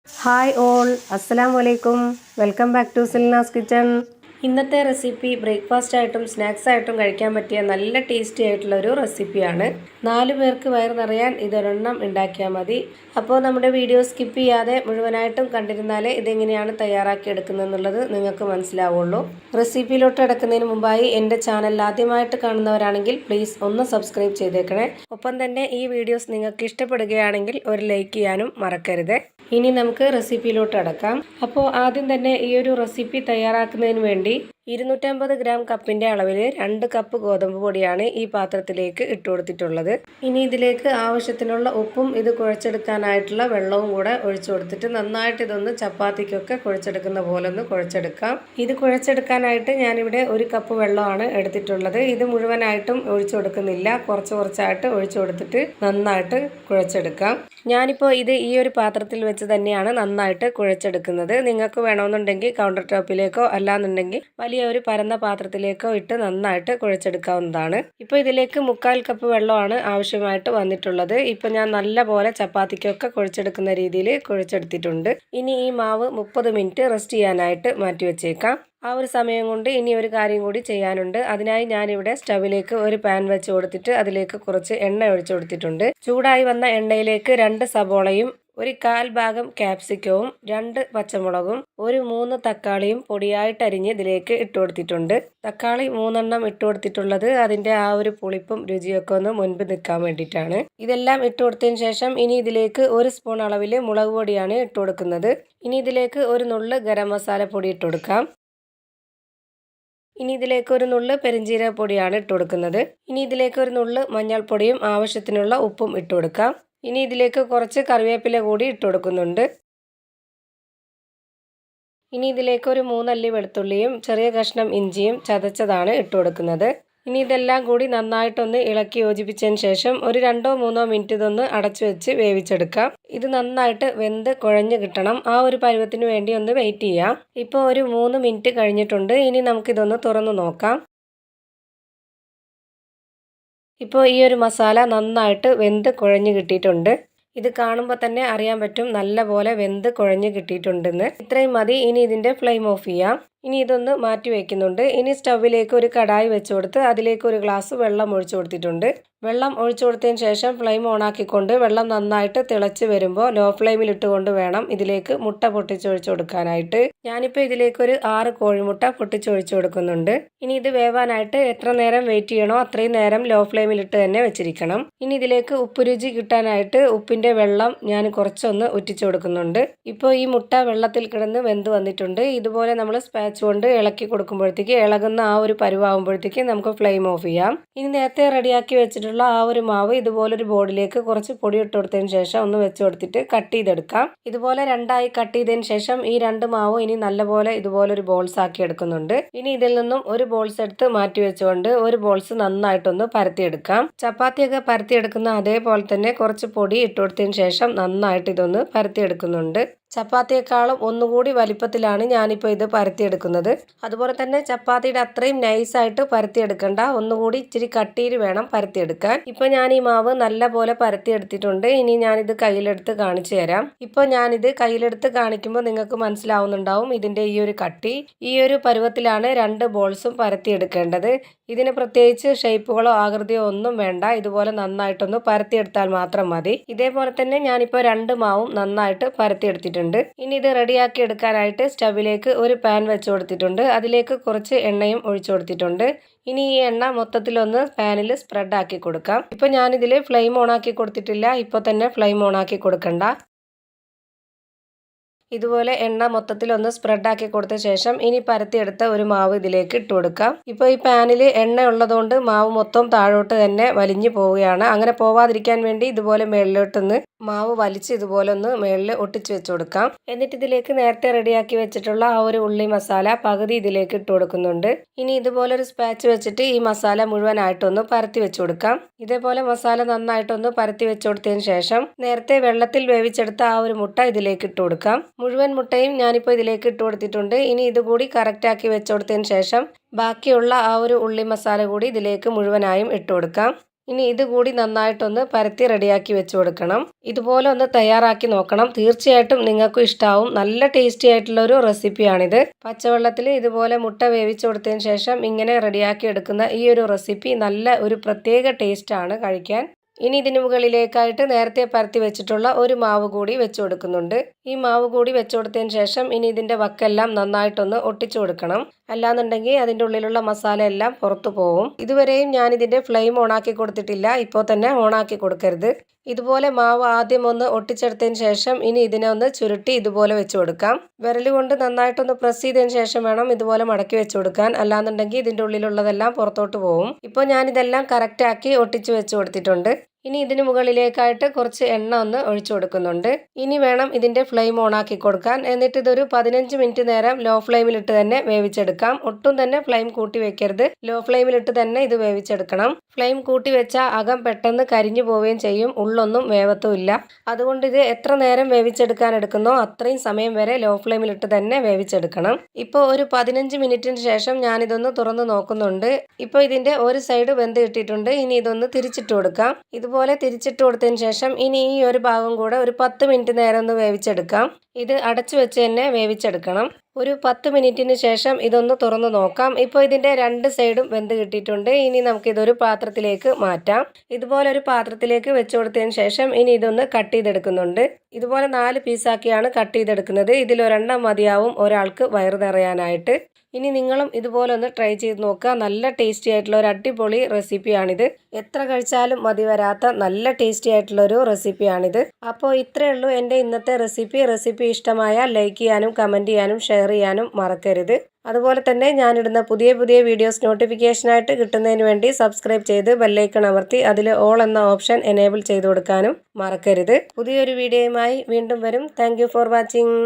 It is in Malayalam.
ഹായ് ഓൾ, അസ്സലാമു അലൈക്കും. Welcome back to Silna's kitchen. ഇന്നത്തെ റെസിപ്പി ബ്രേക്ക്ഫാസ്റ്റ് ആയിട്ടും സ്നാക്സ് ആയിട്ടും കഴിക്കാൻ പറ്റിയ നല്ല ടേസ്റ്റി ആയിട്ടുള്ള ഒരു റെസിപ്പിയാണ്. 4 പേർക്ക് വയറ് നിറയാൻ ഇതൊരെണ്ണം ഉണ്ടാക്കിയാൽ മതി. അപ്പോൾ നമ്മുടെ വീഡിയോ സ്കിപ്പ് ചെയ്യാതെ മുഴുവനായിട്ടും കണ്ടിരുന്നാലേ ഇതെങ്ങനെയാണ് തയ്യാറാക്കി എടുക്കുന്നതെന്നുള്ളത് നിങ്ങൾക്ക് മനസ്സിലാവുള്ളൂ. റെസിപ്പിയിലോട്ട് കിടക്കുന്നതിന് മുമ്പായി എൻ്റെ ചാനൽ ആദ്യമായിട്ട് കാണുന്നവരാണെങ്കിൽ പ്ലീസ് ഒന്ന് സബ്സ്ക്രൈബ് ചെയ്തേക്കണേ. ഒപ്പം തന്നെ ഈ വീഡിയോസ് നിങ്ങൾക്ക് ഇഷ്ടപ്പെടുകയാണെങ്കിൽ ഒരു ലൈക്ക് ചെയ്യാനും മറക്കരുത്. ഇനി നമുക്ക് റെസിപ്പിയിലോട്ട് അടക്കാം. അപ്പോൾ ആദ്യം തന്നെ ഈ ഒരു റെസിപ്പി തയ്യാറാക്കുന്നതിന് വേണ്ടി 250 ഗ്രാം കപ്പിൻ്റെ അളവിൽ 2 കപ്പ് ഗോതമ്പ് പൊടിയാണ് ഈ പാത്രത്തിലേക്ക് ഇട്ട് കൊടുത്തിട്ടുള്ളത്. ഇനി ഇതിലേക്ക് ആവശ്യത്തിനുള്ള ഉപ്പും ഇത് കുഴച്ചെടുക്കാനായിട്ടുള്ള വെള്ളവും കൂടെ ഒഴിച്ചു കൊടുത്തിട്ട് നന്നായിട്ട് ഇതൊന്ന് ചപ്പാത്തിക്കൊക്കെ കുഴച്ചെടുക്കുന്ന പോലെ ഒന്ന് കുഴച്ചെടുക്കാം. ഇത് കുഴച്ചെടുക്കാനായിട്ട് ഞാനിവിടെ 1 കപ്പ് വെള്ളമാണ് എടുത്തിട്ടുള്ളത്. ഇത് മുഴുവനായിട്ടും ഒഴിച്ചു കൊടുക്കുന്നില്ല, കുറച്ചായിട്ട് ഒഴിച്ചു കൊടുത്തിട്ട് നന്നായിട്ട് കുഴച്ചെടുക്കാം. ഞാനിപ്പോൾ ഇത് ഈ ഒരു പാത്രത്തിൽ വെച്ച് തന്നെയാണ് നന്നായിട്ട് കുഴച്ചെടുക്കുന്നത്. നിങ്ങൾക്ക് വേണമെന്നുണ്ടെങ്കിൽ കൗണ്ടർ ടോപ്പിലേക്കോ അല്ലാന്നുണ്ടെങ്കിൽ വലിയ ഒരു പരന്ന പാത്രത്തിലേക്കോ ഇട്ട് നന്നായിട്ട് കുഴച്ചെടുക്കാവുന്നതാണ്. ഇപ്പോൾ ഇതിലേക്ക് 1/4 കപ്പ് വെള്ളമാണ് ആവശ്യമായിട്ട് വന്നിട്ടുള്ളത്. ഇപ്പോൾ ഞാൻ നല്ല പോലെ ചപ്പാത്തിക്കൊക്കെ കുഴച്ചെടുക്കുന്ന രീതിയിൽ കുഴച്ചെടുത്തിട്ടുണ്ട്. ഇനി ഈ മാവ് 30 മിനിറ്റ് റെസ്റ്റ് ചെയ്യാനായിട്ട് മാറ്റി വെച്ചേക്കാം. ആ ഒരു സമയം കൊണ്ട് ഇനി ഒരു കാര്യം കൂടി ചെയ്യാനുണ്ട്. അതിനായി ഞാനിവിടെ സ്റ്റവിലേക്ക് ഒരു പാൻ വെച്ച് കൊടുത്തിട്ട് അതിലേക്ക് കുറച്ച് എണ്ണ ഒഴിച്ചു കൊടുത്തിട്ടുണ്ട്. ചൂടായി വന്ന എണ്ണയിലേക്ക് 2 സബോളയും 1/4 ഭാഗം ക്യാപ്സിക്കവും 2 പച്ചമുളകും 3 തക്കാളിയും പൊടിയായിട്ട് അരിഞ്ഞ് ഇതിലേക്ക് ഇട്ട് കൊടുത്തിട്ടുണ്ട്. തക്കാളി 3 എണ്ണം ഇട്ട് കൊടുത്തിട്ടുള്ളത് അതിൻ്റെ ആ ഒരു പുളിപ്പും രുചിയൊക്കെ ഒന്ന് മുൻപ് നിൽക്കാൻ വേണ്ടിയിട്ടാണ്. ഇതെല്ലാം ഇട്ട് കൊടുത്തതിന് ശേഷം ഇനി ഇതിലേക്ക് 1 സ്പൂൺ അളവിൽ മുളക് പൊടിയാണ് ഇട്ട് കൊടുക്കുന്നത്. ഇനി ഇതിലേക്ക് ഒരു നുള്ള് ഗരം മസാല പൊടി ഇട്ട് കൊടുക്കാം. ഇനി ഇതിലേക്ക് ഒരു നുള്ള് പെരിഞ്ജീരക പൊടിയാണ് ഇട്ട് കൊടുക്കുന്നത്. ഇനി ഇതിലേക്ക് ഒരു നുള്ള് മഞ്ഞൾപ്പൊടിയും ആവശ്യത്തിനുള്ള ഉപ്പും ഇട്ട് കൊടുക്കാം. ഇനി ഇതിലേക്ക് കുറച്ച് കറിവേപ്പില കൂടി ഇട്ട് കൊടുക്കുന്നുണ്ട്. ഇനി ഇതിലേക്ക് ഒരു 3 അല്ലി വെളുത്തുള്ളിയും ചെറിയ കഷ്ണം ഇഞ്ചിയും ചതച്ചതാണ് ഇട്ട് കൊടുക്കുന്നത്. ഇനി ഇതെല്ലാം കൂടി നന്നായിട്ടൊന്ന് ഇളക്കി യോജിപ്പിച്ചതിന് ശേഷം ഒരു 2-3 മിനിറ്റ് ഇതൊന്ന് അടച്ചു വെച്ച് വേവിച്ചെടുക്കാം. ഇത് നന്നായിട്ട് വെന്ത് കുഴഞ്ഞ് കിട്ടണം. ആ ഒരു പരുവത്തിന് വേണ്ടി ഒന്ന് വെയിറ്റ് ചെയ്യാം. ഇപ്പോൾ ഒരു 3 മിനിറ്റ് കഴിഞ്ഞിട്ടുണ്ട്. ഇനി നമുക്കിതൊന്ന് തുറന്നു നോക്കാം. ഇപ്പോൾ ഈ ഒരു മസാല നന്നായിട്ട് വെന്ത് കുഴഞ്ഞ് കിട്ടിയിട്ടുണ്ട്. ഇത് കാണുമ്പോൾ തന്നെ അറിയാൻ പറ്റും നല്ല പോലെ വെന്ത് കുഴഞ്ഞ് കിട്ടിയിട്ടുണ്ടെന്ന്. ഇത്രയും മതി. ഇനി ഇതിൻ്റെ ഫ്ലെയിം ഓഫ് ചെയ്യാം. ഇനി ഇതൊന്ന് മാറ്റി വയ്ക്കുന്നുണ്ട്. ഇനി സ്റ്റൗവിലേക്ക് ഒരു കടായി വെച്ച് കൊടുത്ത് അതിലേക്ക് ഒരു ഗ്ലാസ് വെള്ളം ഒഴിച്ചു കൊടുത്തിട്ടുണ്ട്. വെള്ളം ഒഴിച്ചു കൊടുത്തതിന് ശേഷം ഫ്ലെയിം ഓണാക്കിക്കൊണ്ട് വെള്ളം നന്നായിട്ട് തിളച്ച് വരുമ്പോൾ ലോ ഫ്ലെയിമിൽ ഇട്ടുകൊണ്ട് വേണം ഇതിലേക്ക് മുട്ട പൊട്ടിച്ചൊഴിച്ചു കൊടുക്കാനായിട്ട്. ഞാനിപ്പോൾ ഇതിലേക്ക് ഒരു 6 കോഴിമുട്ട പൊട്ടിച്ചൊഴിച്ചു കൊടുക്കുന്നുണ്ട്. ഇനി ഇത് വേവാനായിട്ട് എത്ര നേരം വെയിറ്റ് ചെയ്യണോ അത്രയും നേരം ലോ ഫ്ലെയിമിലിട്ട് തന്നെ വെച്ചിരിക്കണം. ഇനി ഇതിലേക്ക് ഉപ്പ് രുചി കിട്ടാനായിട്ട് ഉപ്പിൻ്റെ വെള്ളം ഞാൻ കുറച്ചൊന്ന് ഒറ്റിച്ചു കൊടുക്കുന്നുണ്ട്. ഇപ്പോൾ ഈ മുട്ട വെള്ളത്തിൽ കിടന്ന് വെന്ത് വന്നിട്ടുണ്ട്. ഇതുപോലെ നമ്മൾ സ്പാച്ച് കൊണ്ട് ഇളക്കി കൊടുക്കുമ്പോഴത്തേക്ക് ഇളകുന്ന ആ ഒരു പരുവാകുമ്പോഴത്തേക്ക് നമുക്ക് ഫ്ലെയിം ഓഫ് ചെയ്യാം. ഇനി നേരത്തെ റെഡിയാക്കി വെച്ചിട്ടുള്ള ആ ഒരു മാവ് ഇതുപോലൊരു ബോർഡിലേക്ക് കുറച്ച് പൊടി ഇട്ട് കൊടുത്തതിന് ശേഷം ഒന്ന് വെച്ച് കൊടുത്തിട്ട് കട്ട് ചെയ്തെടുക്കാം. ഇതുപോലെ 2ആയി കട്ട് ചെയ്തതിന് ശേഷം ഈ 2 മാവും ഇനി നല്ലപോലെ ഇതുപോലൊരു ബോൾസ് ആക്കി എടുക്കുന്നുണ്ട്. ഇനി ഇതിൽ നിന്നും ഒരു ബോൾസ് എടുത്ത് മാറ്റി വെച്ചുകൊണ്ട് ഒരു ബോൾസ് നന്നായിട്ടൊന്ന് പരത്തിയെടുക്കാം. ചപ്പാത്തിയൊക്കെ പരത്തിയെടുക്കുന്ന അതേപോലെ തന്നെ കുറച്ച് പൊടി ഇട്ട് കൊടുത്തതിന് ശേഷം നന്നായിട്ട് ഇതൊന്ന് പരത്തിയെടുക്കുന്നുണ്ട്. ചപ്പാത്തിയേക്കാളും ഒന്നുകൂടി വലിപ്പത്തിലാണ് ഞാനിപ്പോൾ ഇത് പരത്തിയെടുക്കുന്നത്. അതുപോലെ തന്നെ ചപ്പാത്തിയുടെ അത്രയും നൈസായിട്ട് പരത്തിയെടുക്കണ്ട, ഒന്നുകൂടി ഇച്ചിരി കട്ടിയിൽ വേണം പരത്തിയെടുക്കാൻ. ഇപ്പോൾ ഞാൻ ഈ മാവ് നല്ല പോലെ പരത്തിയെടുത്തിട്ടുണ്ട്. ഇനി ഞാനിത് കയ്യിലെടുത്ത് കാണിച്ചു തരാം. ഇപ്പോൾ ഞാനിത് കയ്യിലെടുത്ത് കാണിക്കുമ്പോൾ നിങ്ങൾക്ക് മനസ്സിലാവുന്നുണ്ടാവും ഇതിൻ്റെ ഈ ഒരു കട്ടി. ഈ ഒരു പരുവത്തിലാണ് 2 ബോൾസും പരത്തിയെടുക്കേണ്ടത്. ഇതിന് പ്രത്യേകിച്ച് ഷേപ്പുകളോ ആകൃതിയോ ഒന്നും വേണ്ട. ഇതുപോലെ നന്നായിട്ടൊന്ന് പരത്തിയെടുത്താൽ മാത്രം മതി. ഇതേപോലെ തന്നെ ഞാനിപ്പോൾ 2 മാവും നന്നായിട്ട് പരത്തിയെടുത്തിട്ടുണ്ട്. ഇനി ഇത് റെഡിയാക്കി എടുക്കാനായിട്ട് സ്റ്റവിലേക്ക് ഒരു പാൻ വെച്ച് കൊടുത്തിട്ടുണ്ട്. അതിലേക്ക് കുറച്ച് എണ്ണയും ഒഴിച്ചു കൊടുത്തിട്ടുണ്ട്. ഇനി ഈ എണ്ണ മൊത്തത്തിലൊന്ന് പാനിൽ സ്പ്രെഡ് ആക്കി കൊടുക്കാം. ഇപ്പോൾ ഞാനിതിൽ ഫ്ലെയിം ഓണാക്കി കൊടുത്തിട്ടില്ല. ഇപ്പോൾ തന്നെ ഫ്ലെയിം ഓണാക്കി കൊടുക്കണ്ട. ഇതുപോലെ എണ്ണ മൊത്തത്തിലൊന്ന് സ്പ്രെഡ് ആക്കി കൊടുത്ത ശേഷം ഇനി പരത്തിയെടുത്ത ഒരു മാവ് ഇതിലേക്ക് ഇട്ട് കൊടുക്കാം. ഇപ്പോൾ ഈ പാനിൽ എണ്ണ ഉള്ളതുകൊണ്ട് മാവ് മൊത്തം താഴോട്ട് തന്നെ വലിഞ്ഞു പോവുകയാണ്. അങ്ങനെ പോവാതിരിക്കാൻ വേണ്ടി ഇതുപോലെ മേളിലോട്ടൊന്ന് മാവ് വലിച്ച് ഇതുപോലെ ഒന്ന് മേളിൽ ഒട്ടിച്ച് വെച്ച് കൊടുക്കാം. എന്നിട്ട് ഇതിലേക്ക് നേരത്തെ റെഡിയാക്കി വെച്ചിട്ടുള്ള ആ ഒരു ഉള്ളി മസാല പകുതി ഇതിലേക്ക് ഇട്ട് കൊടുക്കുന്നുണ്ട്. ഇനി ഇതുപോലൊരു സ്പാച്ച് വെച്ചിട്ട് ഈ മസാല മുഴുവനായിട്ടൊന്ന് പരത്തി വെച്ച് കൊടുക്കാം. ഇതേപോലെ മസാല നന്നായിട്ടൊന്ന് പരത്തി വെച്ച് കൊടുത്തതിന് ശേഷം നേരത്തെ വെള്ളത്തിൽ വേവിച്ചെടുത്ത ആ ഒരു മുട്ട ഇതിലേക്ക് ഇട്ട് കൊടുക്കാം. മുഴുവൻ മുട്ടയും ഞാനിപ്പോൾ ഇതിലേക്ക് ഇട്ട് കൊടുത്തിട്ടുണ്ട്. ഇനി ഇതുകൂടി കറക്റ്റാക്കി വെച്ച് കൊടുത്തതിന് ശേഷം ബാക്കിയുള്ള ആ ഒരു ഉള്ളി മസാല കൂടി ഇതിലേക്ക് മുഴുവനായും ഇട്ട് കൊടുക്കാം. ഇനി ഇത് കൂടി നന്നായിട്ടൊന്ന് പരത്തി റെഡിയാക്കി വെച്ച് കൊടുക്കണം. ഇതുപോലെ ഒന്ന് തയ്യാറാക്കി നോക്കണം. തീർച്ചയായിട്ടും നിങ്ങൾക്കും ഇഷ്ടാവും. നല്ല ടേസ്റ്റി ആയിട്ടുള്ള ഒരു റെസിപ്പിയാണിത്. പച്ചവെള്ളത്തിൽ ഇതുപോലെ മുട്ട വേവിച്ചു കൊടുത്തതിന് ശേഷം ഇങ്ങനെ റെഡിയാക്കി എടുക്കുന്ന ഈ ഒരു റെസിപ്പി നല്ല ഒരു പ്രത്യേക ടേസ്റ്റാണ് കഴിക്കാൻ. ഇനി ഇതിന് മുകളിലേക്കായിട്ട് നേരത്തെ പരത്തി വെച്ചിട്ടുള്ള ഒരു മാവ് കൂടി വെച്ച് കൊടുക്കുന്നുണ്ട്. ഈ മാവ് കൂടി വെച്ച് കൊടുത്തതിന് ശേഷം ഇനി ഇതിൻ്റെ വക്കെല്ലാം നന്നായിട്ടൊന്ന് ഒട്ടിച്ചു കൊടുക്കണം. അല്ലാന്നുണ്ടെങ്കിൽ അതിൻ്റെ ഉള്ളിലുള്ള മസാല എല്ലാം പുറത്തു പോകും. ഇതുവരെയും ഞാൻ ഇതിൻ്റെ ഫ്ലെയിം ഓണാക്കി കൊടുത്തിട്ടില്ല. ഇപ്പോൾ തന്നെ ഓണാക്കി കൊടുക്കരുത്. ഇതുപോലെ മാവ് ആദ്യം ഒന്ന് ഒട്ടിച്ചെടുത്തതിന് ശേഷം ഇനി ഇതിനെ ഒന്ന് ചുരുട്ടി ഇതുപോലെ വെച്ച് കൊടുക്കാം. വിരൽ കൊണ്ട് നന്നായിട്ടൊന്ന് പ്രസ് ചെയ്തതിന് ശേഷം വേണം ഇതുപോലെ മടക്കി വെച്ച് കൊടുക്കാൻ. അല്ലാന്നുണ്ടെങ്കിൽ ഇതിൻ്റെ ഉള്ളിലുള്ളതെല്ലാം പുറത്തോട്ട് പോകും. ഇപ്പോൾ ഞാനിതെല്ലാം കറക്റ്റാക്കി ഒട്ടിച്ച് വെച്ച് കൊടുത്തിട്ടുണ്ട്. ഇനി ഇതിന് മുകളിലേക്കായിട്ട് കുറച്ച് എണ്ണ ഒന്ന് ഒഴിച്ചു കൊടുക്കുന്നുണ്ട്. ഇനി വേണം ഇതിൻ്റെ ഫ്ലെയിം ഓണാക്കി കൊടുക്കാൻ. എന്നിട്ട് ഇതൊരു 15 മിനിറ്റ് നേരം ലോ ഫ്ലെയിമിലിട്ട് തന്നെ വേവിച്ചെടുക്കാം. ഒട്ടും തന്നെ ഫ്ലെയിം കൂട്ടി വെക്കരുത്. ലോ ഫ്ലെയിമിലിട്ട് തന്നെ ഇത് വേവിച്ചെടുക്കണം. ഫ്ലെയിം കൂട്ടി വെച്ചാൽ അകം പെട്ടെന്ന് കരിഞ്ഞു പോവുകയും ചെയ്യും, ഉള്ളൊന്നും വേവത്തുമില്ല. അതുകൊണ്ട് ഇത് എത്ര നേരം വേവിച്ചെടുക്കാൻ എടുക്കുന്നോ അത്രയും സമയം വരെ ലോ ഫ്ലെയിമിലിട്ട് തന്നെ വേവിച്ചെടുക്കണം. ഇപ്പോൾ ഒരു 15 മിനിറ്റിന് ശേഷം ഞാനിതൊന്ന് തുറന്ന് നോക്കുന്നുണ്ട്. ഇപ്പോൾ ഇതിൻ്റെ ഒരു സൈഡ് വെന്ത് കിട്ടിയിട്ടുണ്ട്. ഇനി ഇതൊന്ന് തിരിച്ചിട്ട് കൊടുക്കാം. ഇതുപോലെ തിരിച്ചിട്ട് കൊടുത്തതിന് ശേഷം ഇനി ഈ ഒരു ഭാഗം കൂടെ ഒരു 10 മിനിറ്റ് നേരം ഒന്ന് വേവിച്ചെടുക്കാം. ഇത് അടച്ചു വെച്ച് തന്നെ വേവിച്ചെടുക്കണം. ഒരു 10 മിനിറ്റിന് ശേഷം ഇതൊന്ന് തുറന്ന് നോക്കാം. ഇപ്പോൾ ഇതിൻ്റെ രണ്ട് സൈഡും വെന്ത് കിട്ടിയിട്ടുണ്ട്. ഇനി നമുക്കിതൊരു പാത്രത്തിലേക്ക് മാറ്റാം. ഇതുപോലെ ഒരു പാത്രത്തിലേക്ക് വെച്ച് കൊടുത്തതിന് ശേഷം ഇനി ഇതൊന്ന് കട്ട് ചെയ്തെടുക്കുന്നുണ്ട്. ഇതുപോലെ 4 പീസാക്കിയാണ് കട്ട് ചെയ്തെടുക്കുന്നത്. ഇതിലൊരെണ്ണം മതിയാവും ഒരാൾക്ക് വയറ് നിറയാനായിട്ട്. ഇനി നിങ്ങളും ഇതുപോലെ ഒന്ന് ട്രൈ ചെയ്ത് നോക്കുക. നല്ല ടേസ്റ്റി ആയിട്ടുള്ള ഒരു അടിപൊളി റെസിപ്പിയാണിത്. എത്ര കഴിച്ചാലും മതി വരാത്ത നല്ല ടേസ്റ്റി ആയിട്ടുള്ള ഒരു റെസിപ്പിയാണിത്. അപ്പോൾ ഇത്രയേ ഉള്ളൂ എൻ്റെ ഇന്നത്തെ റെസിപ്പി ഇഷ്ടമായാൽ ലൈക്ക് ചെയ്യാനും കമൻറ്റ് ചെയ്യാനും ഷെയർ ചെയ്യാനും മറക്കരുത്. അതുപോലെ തന്നെ ഞാനിടുന്ന പുതിയ വീഡിയോസ് നോട്ടിഫിക്കേഷനായിട്ട് കിട്ടുന്നതിന് വേണ്ടി സബ്സ്ക്രൈബ് ചെയ്ത് ബെല്ലൈക്കൺ അമർത്തി അതിൽ ഓൾ എന്ന ഓപ്ഷൻ എനേബിൾ ചെയ്ത് കൊടുക്കാനും മറക്കരുത്. പുതിയൊരു വീഡിയോയുമായി വീണ്ടും വരും. Thank you for watching.